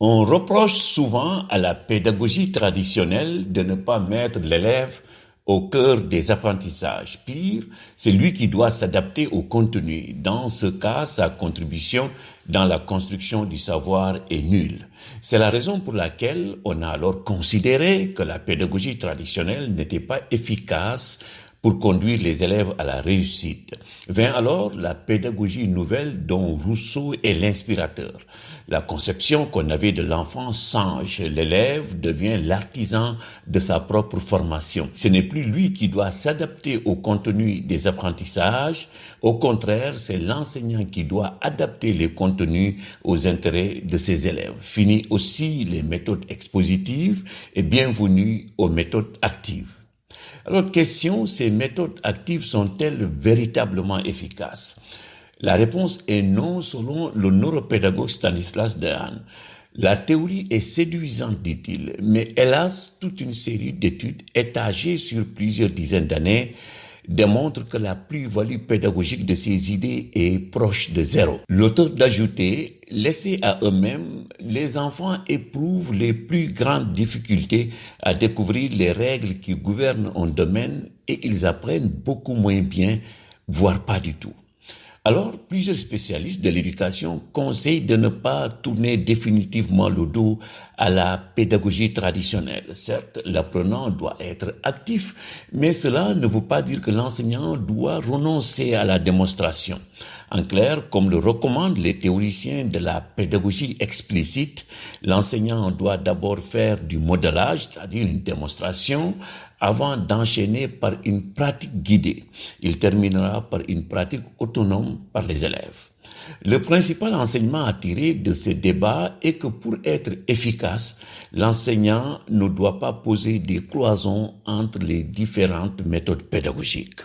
On reproche souvent à la pédagogie traditionnelle de ne pas mettre l'élève au cœur des apprentissages. Pire, c'est lui qui doit s'adapter au contenu. Dans ce cas, sa contribution dans la construction du savoir est nulle. C'est la raison pour laquelle on a alors considéré que la pédagogie traditionnelle n'était pas efficace pour conduire les élèves à la réussite. Vint alors la pédagogie nouvelle dont Rousseau est l'inspirateur. La conception qu'on avait de l'enfant change. L'élève devient l'artisan de sa propre formation. Ce n'est plus lui qui doit s'adapter au contenu des apprentissages. Au contraire, c'est l'enseignant qui doit adapter les contenus aux intérêts de ses élèves. Fini aussi les méthodes expositives et bienvenue aux méthodes actives. Alors, question, ces méthodes actives sont-elles véritablement efficaces? La réponse est non selon le neuropédagogue Stanislas Dehaene. La théorie est séduisante, dit-il, mais hélas, toute une série d'études étagées sur plusieurs dizaines d'années démontre que la plus-value pédagogique de ces idées est proche de zéro. L'auteur d'ajouter, laissés à eux-mêmes, les enfants éprouvent les plus grandes difficultés à découvrir les règles qui gouvernent un domaine et ils apprennent beaucoup moins bien, voire pas du tout. Alors, plusieurs spécialistes de l'éducation conseillent de ne pas tourner définitivement le dos à la pédagogie traditionnelle. Certes, l'apprenant doit être actif, mais cela ne veut pas dire que l'enseignant doit renoncer à la démonstration. En clair, comme le recommandent les théoriciens de la pédagogie explicite, l'enseignant doit d'abord faire du modelage, c'est-à-dire une démonstration, avant d'enchaîner par une pratique guidée. Il terminera par une pratique autonome par les élèves. Le principal enseignement à tirer de ce débat est que pour être efficace, l'enseignant ne doit pas poser des cloisons entre les différentes méthodes pédagogiques.